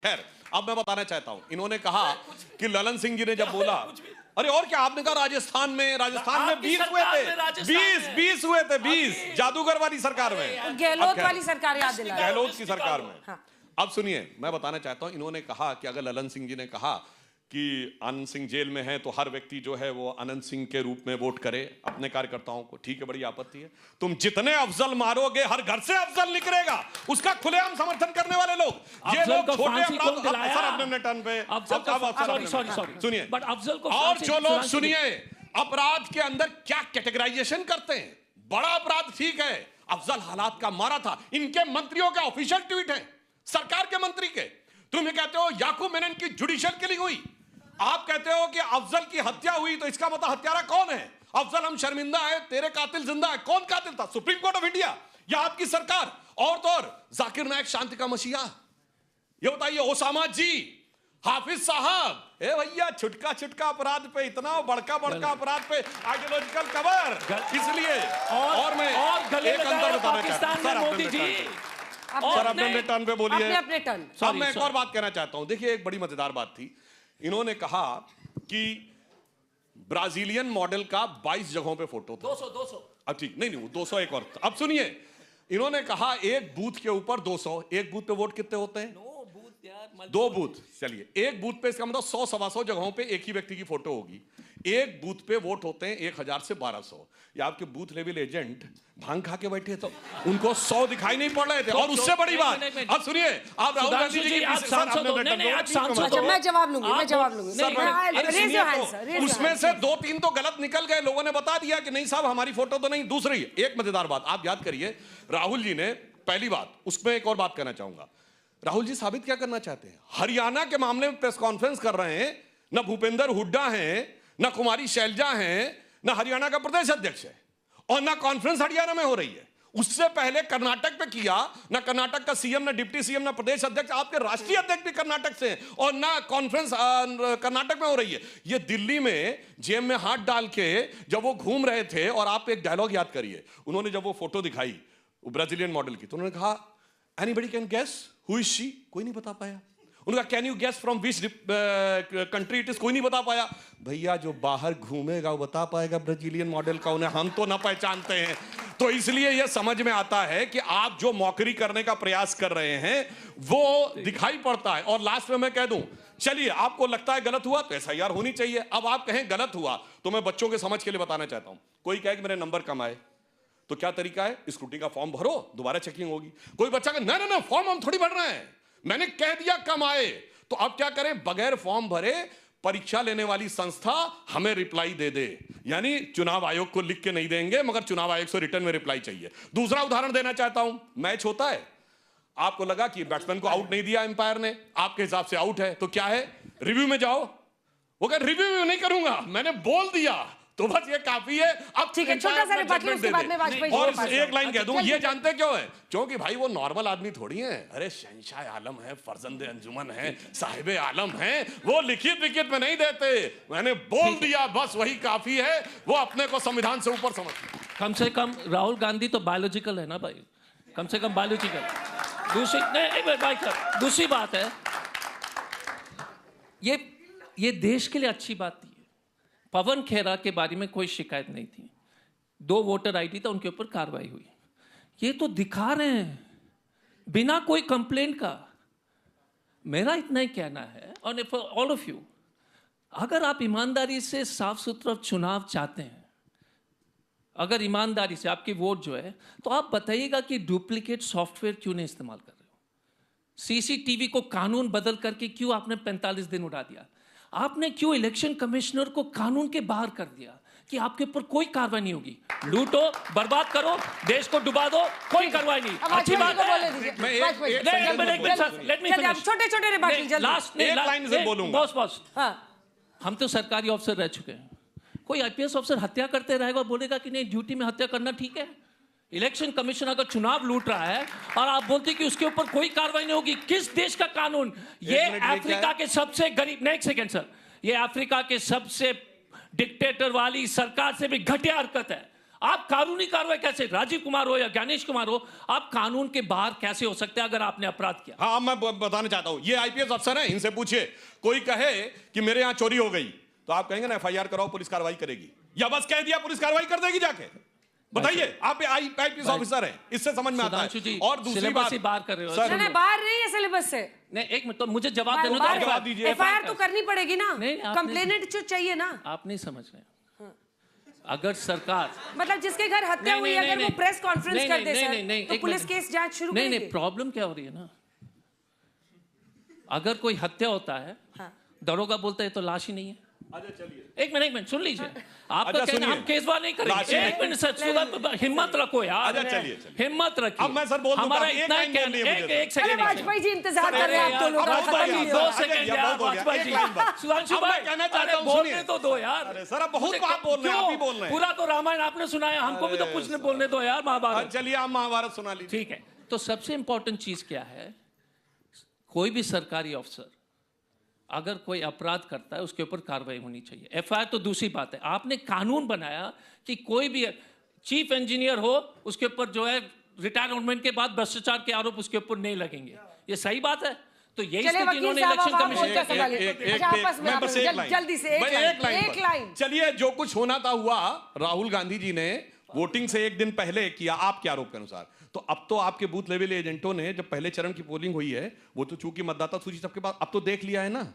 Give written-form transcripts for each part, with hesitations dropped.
खैर, अब मैं बताना चाहता हूं, इन्होंने कहा कि ललन सिंह जी ने जब बोला, अरे और क्या आपने कहा राजस्थान में 20 हुए थे, 20 हुए थे, 20 जादूगर वाली सरकार में, गहलोत वाली सरकार याद दिला, गहलोत की सरकार में। हाँ। अब सुनिए, मैं बताना चाहता हूं, इन्होंने कहा कि अगर ललन सिंह जी ने कहा कि आनंद सिंह जेल में है तो हर व्यक्ति जो है वो आनंद सिंह के रूप में वोट करे अपने कार्यकर्ताओं को, ठीक है, बड़ी आपत्ति है। तुम जितने अफजल मारोगे हर घर से अफजल निकलेगा, उसका खुलेआम समर्थन करने वाले लोग, ये लोग छोटे अपराध पे सुनिए, और जो लोग सुनिए अपराध के अंदर क्या कैटेगराइजेशन करते हैं, बड़ा अपराध ठीक है, अफजल हालात का मारा था, इनके मंत्रियों का ऑफिशियल ट्वीट है, सरकार के मंत्री के। तुम ये कहते हो याकूब मेनन की जुडिशियल किलिंग हुई, आप कहते हो कि अफजल की हत्या हुई, तो इसका मतलब हत्यारा कौन है? अफजल हम शर्मिंदा है, तेरे कातिल जिंदा है। कौन कातिल था? सुप्रीम कोर्ट ऑफ इंडिया या आपकी सरकार? और तो और जाकिर नायक शांति का मसीहा, ये बताइए ओसामा जी, हाफिज साहब, ए भैया छुटका छुटका अपराध पे इतना बड़का अपराध पे आइडियोलॉजिकल कवर, इसलिए और मैं एक अंदर बताना चाहता हूं मोदी जी, सर अपने टर्न पे बोलिए। अब मैं एक और बात कहना चाहता हूं, देखिए एक बड़ी मजेदार बात थी, इन्होंने कहा कि ब्राजीलियन मॉडल का 22 जगहों पे फोटो था, 200 अब ठीक नहीं वो 200 एक और। अब सुनिए, इन्होंने कहा एक बूथ के ऊपर 200, एक बूथ पे वोट कितने होते हैं? 2 बूथ, चलिए एक बूथ पे इसका मतलब 100-125 जगहों पे एक ही व्यक्ति की फोटो होगी, एक बूथ पे वोट होते हैं 1000 से 1200। या आपके बूथ लेवल एजेंट भांग खा के बैठे तो उनको 100 दिखाई नहीं पड़ रहे थे। और उससे बड़ी बात, अब सुनिए, आप राहुल गांधी जी मैं जवाब लूंगी, उसमें से 2-3 तो गलत निकल गए, लोगों ने बता दिया कि नहीं साहब हमारी फोटो तो नहीं। दूसरी एक मजेदार बात आप याद करिए, राहुल जी ने पहली बात, उसमें एक और बात कहना चाहूंगा, राहुल जी साबित क्या करना चाहते हैं? हरियाणा के मामले में प्रेस कॉन्फ्रेंस कर रहे हैं, ना भूपेंद्र हुड्डा हैं, ना कुमारी शैलजा हैं, ना हरियाणा का प्रदेश अध्यक्ष है, और ना कॉन्फ्रेंस हरियाणा में हो रही है। उससे पहले कर्नाटक पे किया, ना कर्नाटक का सीएम, ना डिप्टी सीएम, ना प्रदेश अध्यक्ष, आपके राष्ट्रीय अध्यक्ष भी कर्नाटक से हैं, और ना कॉन्फ्रेंस कर्नाटक में हो रही है। ये दिल्ली में जेब में हाथ डाल के जब वो घूम रहे थे, और आप एक डायलॉग याद करिए, उन्होंने जब वो फोटो दिखाई ब्राजीलियन मॉडल की, तो उन्होंने कहा anybody can guess who is she? कोई नहीं बता पाया। उनका can you guess from which country it is? कोई नहीं बता पाया। भैया जो बाहर घूमेगा वो बता पाएगा ब्राजीलियन मॉडल का, उन्हें हम तो ना पहचानते हैं। तो इसलिए यह समझ में आता है कि आप जो मौकरी करने का प्रयास कर रहे हैं वो दिखाई पड़ता है। और लास्ट में मैं कह दूं, चलिए आपको लगता है गलत हुआ तो एसआईआर होनी चाहिए। अब आप कहें गलत हुआ, तो मैं बच्चों के समझ के लिए बताना चाहता हूं, कोई कहे कि मेरे नंबर कम आए तो क्या तरीका है? स्क्रूटनी का फॉर्म भरो, दोबारा चेकिंग होगी। कोई बच्चा कहे ना फॉर्म हम थोड़ी भर रहे हैं, मैंने कह दिया कम आए, तो अब क्या करें? बगैर फॉर्म भरे परीक्षा लेने वाली संस्था हमें रिप्लाई दे दे, यानी चुनाव आयोग को लिख के नहीं देंगे, मगर चुनाव आयोग से रिटर्न में रिप्लाई चाहिए। दूसरा उदाहरण देना चाहता हूं, मैच होता है, आपको लगा कि बैट्समैन को आउट नहीं दिया एम्पायर ने, आपके हिसाब से आउट है, तो क्या है? रिव्यू में जाओ। वो कह रिव्यू में नहीं करूंगा, मैंने बोल दिया, तो बस ये काफी है। अब ठीक है, छोटा सा रिबटल उसके बाद में वाजपेयी और एक लाइन कह दूं, ये जानते क्यों है? क्योंकि भाई वो नॉर्मल आदमी थोड़ी है, अरे शहंशाह आलम है, फरजंदे अंजुमन है, साहिबे आलम है, वो लिखित विखित में नहीं देते, मैंने बोल दिया बस वही काफी है। वो अपने को संविधान से ऊपर समझते। कम से कम राहुल गांधी तो बायोलॉजिकल है ना भाई, कम से कम बायोलॉजिकल। दूसरी बात है, ये देश के लिए अच्छी बात थी। पवन खेरा के बारे में कोई शिकायत नहीं थी, 2 वोटर आईडी था, उनके ऊपर कार्रवाई हुई। ये तो दिखा रहे हैं बिना कोई कंप्लेंट का। मेरा इतना ही कहना है, और फॉर ऑल ऑफ यू, अगर आप ईमानदारी से साफ सुथरा चुनाव चाहते हैं, अगर ईमानदारी से आपकी वोट जो है, तो आप बताइएगा कि डुप्लीकेट सॉफ्टवेयर क्यों नहीं इस्तेमाल कर रहे हो? सीसीटीवी को कानून बदल करके क्यों आपने 45 दिन उड़ा दिया? आपने क्यों इलेक्शन कमिश्नर को कानून के बाहर कर दिया कि आपके ऊपर कोई कार्रवाई नहीं होगी? लूटो, बर्बाद करो, देश को डुबा दो, कोई कार्रवाई नहीं। अच्छी बात है। बॉस, हम तो सरकारी ऑफिसर रह चुके हैं, कोई आईपीएस ऑफिसर हत्या करते रहेगा और बोलेगा कि नहीं ड्यूटी में हत्या करना ठीक है? इलेक्शन कमीशन अगर चुनाव लूट रहा है और आप बोलते कि उसके ऊपर कोई कार्रवाई नहीं होगी, किस देश का कानून? ये अफ्रीका के सबसे गरीब, नेक्स्ट सेकंड सर, ये अफ्रीका के सबसे डिक्टेटर वाली सरकार से भी घटिया हरकत है। आप कानूनी कार्रवाई कैसे, राजीव कुमार हो या ज्ञानेश कुमार हो, आप कानून के बाहर कैसे हो सकते हैं अगर आपने अपराध किया? हाँ, मैं बताना चाहता हूं, ये आईपीएस अफसर हैं, इनसे पूछिए। कोई कहे कि मेरे यहां चोरी हो गई तो आप कहेंगे ना एफआईआर कराओ, पुलिस कार्रवाई करेगी, या बस कह दिया पुलिस कार्रवाई कर देगी जाके? बताइए, आप आईपीएस ऑफिसर हैं, इससे समझ में आता है। और दूसरी बात, बाहर कर रहे हो सर, नहीं, बाहर नहीं है सिलेबस से। नहीं, एक मिनट, तो मुझे जवाब देना तो जवाब दीजिए। एफआईआर तो करनी पड़ेगी ना, नहीं, कंप्लेनेंट जो चाहिए ना। आप नहीं समझ रहे। अगर सरकार, मतलब जिसके घर हत्या हुई, अगर वो प्रेस कॉन्फ्रेंस कर दे सर, तो पुलिस केस जांच शुरू करेगी। नहीं, प्रॉब्लम क्या हो रही है ना, अगर कोई हत्या होता है, दरोगा बोलता है तो लाश ही नहीं है। अच्छा चलिए, एक मिनट सुन लीजिए, आपका कहना सुनिए। हम केसवार नहीं करेंगे। एक मिनट सर, हिम्मत रखो यार, अच्छा चलिए, हिम्मत रखिए। अब मैं सर बोल दूंगा, हमारा एक इतना लाइन बोलनी है मुझे। एक सेकंड, वाजपेयी जी इंतजार कर रहे हैं आप दोनों का। वाजपेयी जी 2 सेकंड यार, वाजपेयी जी, सुधांशु भाई कहना चाहता हूं, बोलने तो दो यार। अरे सर, अब बहुत बात बोल रहे हैं, आप ही बोल रहे हैं। पूरा तो रामायण आपने सुनाया, हमको भी तो कुछ बोलने दो यार, महाभारत। चलिए, आप महाभारत सुना लीजिए। ठीक है, तो सबसे इंपॉर्टेंट चीज क्या है, कोई भी सरकारी अफसर अगर कोई अपराध करता है उसके ऊपर कार्रवाई होनी चाहिए। एफआईआर तो दूसरी बात है, आपने कानून बनाया कि कोई भी चीफ इंजीनियर हो उसके ऊपर जो है रिटायरमेंट के बाद भ्रष्टाचार के आरोप उसके ऊपर नहीं लगेंगे, ये सही बात है। तो यही चलिए स्थिति इन्होंने इलेक्शन कमीशन, जल्दी से एक लाइन। चलिए, जो कुछ होना था हुआ, राहुल गांधी जी ने वोटिंग से एक दिन पहले किया आपके आरोप के अनुसार। तो अब तो आपके बूथ लेवल एजेंटों ने, जब पहले चरण की पोलिंग हुई है, वो तो चूंकि मतदाता सूची सबके पास, अब तो देख लिया है ना,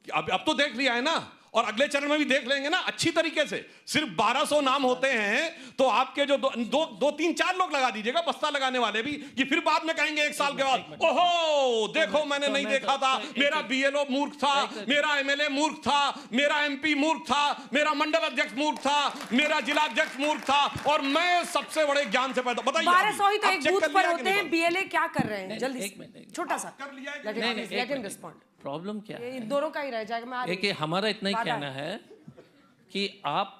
अब तो देख लिया है ना, और अगले चरण में भी देख लेंगे ना अच्छी तरीके से। सिर्फ 1200 नाम होते हैं तो आपके जो दो तीन चार लोग लगा दीजिएगा, बस्ता लगाने वाले भी, कि फिर बाद में कहेंगे 1 साल के बाद, ओहो देखो मैंने नहीं देखा था, मेरा बीएलओ मूर्ख था, मेरा एमएलए मूर्ख था, मेरा एमपी मूर्ख था, मेरा मंडल अध्यक्ष मूर्ख था, मेरा जिला अध्यक्ष मूर्ख था, और मैं सबसे बड़े ज्ञान से पैदा। बताइए, 1200 ही तो एक बूथ पर होते हैं, बीएलए क्या कर रहे हैं? जल्दी छोटा सा कर लिया है। Let him respond. प्रॉब्लम क्या है, इन दोनों का ही रह जाएगा। मैं देखिए, हमारा इतना ही कहना है कि आप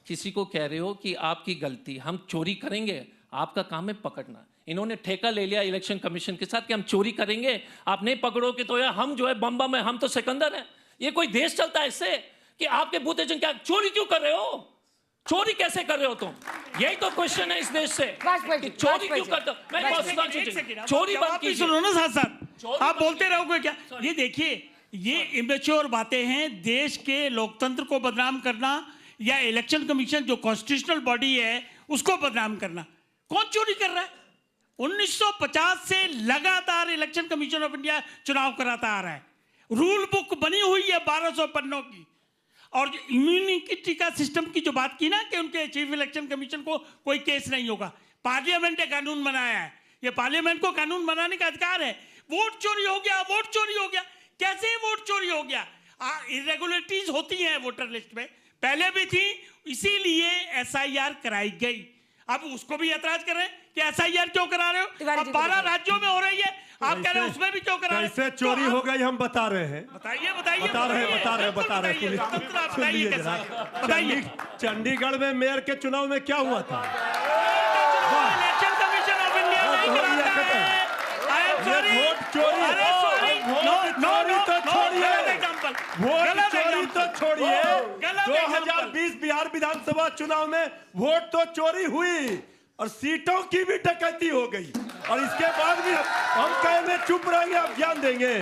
किसी को कह रहे हो कि आपकी गलती, हम चोरी करेंगे, आपका काम है पकड़ना। इन्होंने ठेका ले लिया इलेक्शन कमीशन के साथ कि हम चोरी करेंगे, आप नहीं पकड़ोगे तो यार हम जो है बम्बा में, हम तो सिकंदर हैं। ये कोई देश चलता है इससे कि आपके बूथ एजेंट क्या चोरी क्यों कर रहे हो? चोरी कैसे कर रहे हो तुम? यही तो क्वेश्चन है इस देश से कि चोरी क्यों करते हो? चोरी बंद कीजिए। सुनो ना साथ साथ, आप बोलते रहोगे क्या? ये देखिए, ये इमेच्योर बातें हैं। देश के लोकतंत्र को बदनाम करना या इलेक्शन कमीशन जो कॉन्स्टिट्यूशनल बॉडी है उसको बदनाम करना। कौन चोरी कर रहा है? 1950 से लगातार इलेक्शन कमीशन ऑफ इंडिया चुनाव कराता आ रहा है। रूल बुक बनी हुई है 1200 पन्नों की। और जो इम्यूनिटी का सिस्टम की जो बात की ना कि उनके चीफ इलेक्शन कमीशन को कोई केस नहीं होगा, पार्लियामेंट ने कानून बनाया है, ये पार्लियामेंट को कानून बनाने का अधिकार है। वोट चोरी हो गया, वोट चोरी हो गया, कैसे वोट चोरी हो गया? इरेगुलरिटीज होती हैं वोटर लिस्ट में, पहले भी थी, इसीलिए एसआईआर कराई गई। अब उसको भी ऐतराज कर रहे हैं कि एसआईआर क्यों करा रहे हो? अब 12 राज्यों में हो रही है, आप कह रहे हैं उसमें भी क्यों करा रहे हैं? कैसे चोरी हो गई हम बता रहे हैं। बताइए बता रहे बताइए कैसा? बताइए। चंडीगढ़ में मेयर के चुनाव में क्या हुआ था? इलेक्शन कमीशन ऑफ इंडिया नहीं कराता है। वोट चोरी, वोट चोरी तो छोड़िए, 2020 बिहार विधानसभा चुनाव में वोट तो चोरी हुई और सीटों की भी डकैती हो गई, और इसके बाद भी हम कहेंगे चुप रहेंगे, आप ज्ञान देंगे।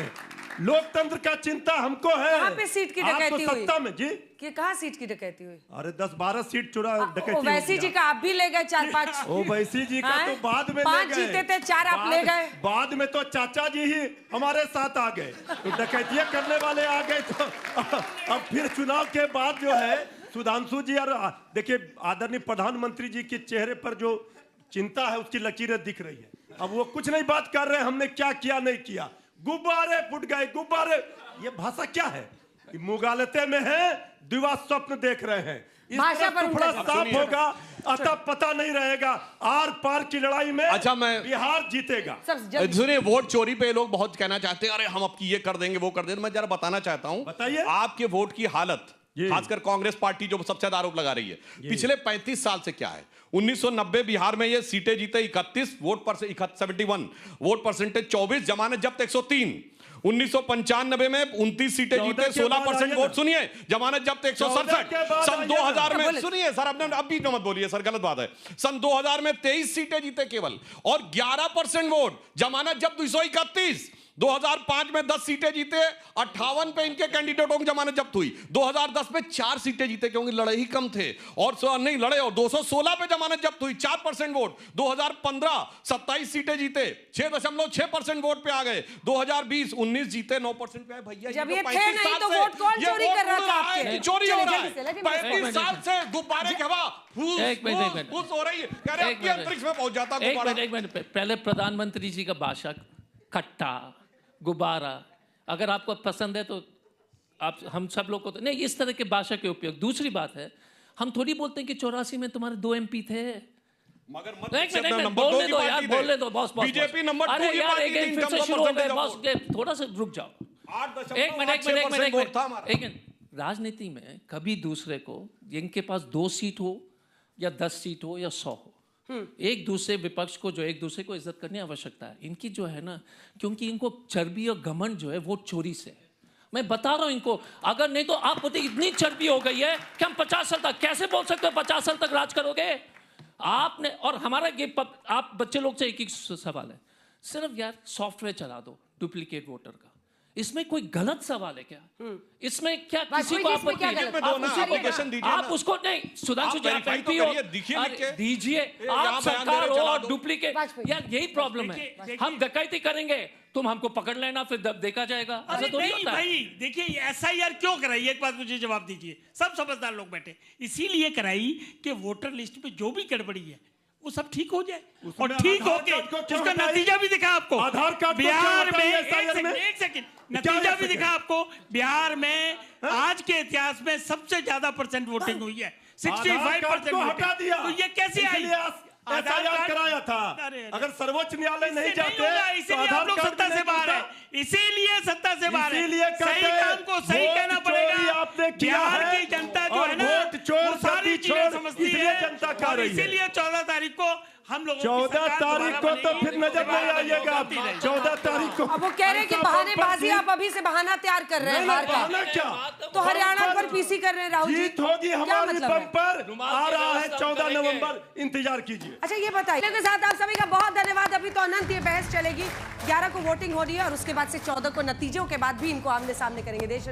लोकतंत्र का चिंता हमको है। कहाँ पे सीट की डकैती हुई? सत्ता में जी, कि कहाँ सीट की डकैती हुई? अरे 10-12 सीट चुरा डकैती। ओवैसी जी का आप भी ले गए 4-5। ओवैसी जी का तो बाद में ले 5 गए, जीते थे, 4 आप ले गए। बाद में तो चाचा जी ही हमारे साथ आ गए, तो डकैतियां करने वाले आ गए। तो अब फिर चुनाव के बाद जो है सुधांशु जी, और देखिए आदरणीय प्रधानमंत्री जी के चेहरे पर जो चिंता है उसकी लकीरें दिख रही है। अब वो कुछ नहीं बात कर रहे हैं हमने क्या किया नहीं किया, गुब्बारे फुट गए, गुब्बारे। ये भाषा क्या है? मुगालते में है, दिवा स्वप्न देख रहे हैं। इस टुकड़ा साफ होगा, अतः पता नहीं रहेगा, आर पार की लड़ाई में अच्छा, मैं बिहार जीतेगा। सुनिए, वोट चोरी पे लोग बहुत कहना चाहते हैं, अरे हम अब ये कर देंगे वो कर देंगे। मैं जरा बताना चाहता हूं, बताइए आपके वोट की हालत, खासकर कांग्रेस पार्टी जो सबसे ज्यादा आरोप लगा रही है, पिछले 35 साल से क्या है। 1990 बिहार में ये सीटें जीते 31, वोट पर से 71, वोट परसेंटेज 24, जमानत जब्त 103। 1995 में 29 सीटें जीते, 16% वोट। सुनिए, जमानत जब्त 167। सन 2000 में, सुनिए सर, आपने अब भी मत बोलिए सर, गलत बात है। सन 2000 में 23 सीटें जीते केवल, और 11% वोट। जमानत जब्त 231। 2005 में 10 सीटें जीते, 58 पे इनके कैंडिडेटों की जमानत जब्त हुई। 2010 में 4 सीटें जीते क्योंकि लड़े ही कम थे, और नहीं लड़े, और 216 पे जमानत जब्त हुई, 4% वोट। 2015 27 सीटें जीते, 6.6% वोट पे आ गए। 2020 19 जीते, 9% पे आए। भैया जब ये थे नहीं तो वोट कौन चोरी कर रहा था आपके? चोरी हो रहा है। 35 साल से गुब्बारे की हवा फूस हो रही है, कह रहे हैं अंतरिक्ष में पहुंच जाता गुब्बारा। एक मिनट, पहले प्रधानमंत्री जी का भाषा खट्टा, गुब्बारा, अगर आपको पसंद है तो आप, हम सब लोग को तो नहीं, इस तरह के भाषा के उपयोग। दूसरी बात है, हम थोड़ी बोलते हैं कि 84 में तुम्हारे 2 MP थे, मगर बोलने दो यार, बोलने दो बॉस। बीजेपी नंबर 2 की पार्टी थी, फिर से शुरू हो गए बॉस, थोड़ा सा रुक जाओ। एक मिनट। राजनीति में कभी दूसरे को, जिनके पास 2 सीट हो या 10 सीट हो या 100 हो, एक दूसरे विपक्ष को, जो एक दूसरे को इज्जत करने की आवश्यकता है। इनकी जो है ना, क्योंकि इनको चर्बी और घमंड जो है वो चोरी से है। मैं बता रहा हूं इनको, अगर नहीं तो आप पता इतनी चर्बी हो गई है कि हम 50 साल तक कैसे बोल सकते हो 50 साल तक राज करोगे आपने। और हमारा आप बच्चे लोग से एक ही सवाल है, सिर्फ यार सॉफ्टवेयर चला दो डुप्लीकेट वोटर का, इसमें कोई गलत सवाल है क्या? इसमें क्या किसी को आप उसको नहीं, सुधांशु जी आप MP हो, दीजिए आप सरकार हो और डुप्लीकेट, यार यही प्रॉब्लम है। हम डकैती करेंगे, तुम हमको पकड़ लेना, फिर देखा जाएगा। ऐसा तो नहीं होता भाई। देखिए SIR क्यों कराई, एक बात मुझे जवाब दीजिए। सब समझदार लोग बैठे, इसीलिए कराई कि वोटर लिस्ट में जो भी गड़बड़ी है वो सब ठीक हो जाए, और ठीक हो के उसका नतीजा भी दिखा आपको। आधार कार्ड बिहार में एक सेकंड नतीजा भी दिखा आपको। बिहार में आज के इतिहास में सबसे ज्यादा % वोटिंग हुई है, 65% हटा दिया। तो ये कैसे आई? SIR कराया था। अगर सर्वोच्च न्यायालय नहीं जाते, इसीलिए आप लोग सत्ता से बाहर है, इसीलिए सत्ता से बाहर है। सही काम को सही कहना पड़ेगा। बिहार की जनता जो है ना, वो सारी चीजें समझती है, और इसीलिए 14 तारीख को हम लोग 14 तारीख को तो फिर नजर नहीं आइएगा। 14 तारीख को अब वो कह रहे हैं कि बहानेबाजी, आप अभी से बहाना तैयार कर रहे हैं हार का। क्या तो हरियाणा पर PC कर रहे हैं राहुल जी, जीत होगी हमारी बम्पर आ रहा है 14 नवंबर, इंतजार कीजिए। अच्छा ये बताइए के साथ आप सभी का बहुत धन्यवाद। अभी तो अनंत ये बहस चलेगी, 11 को वोटिंग हो रही है और उसके बाद से 14 को नतीजों के बाद भी इनको आमने सामने करेंगे। देश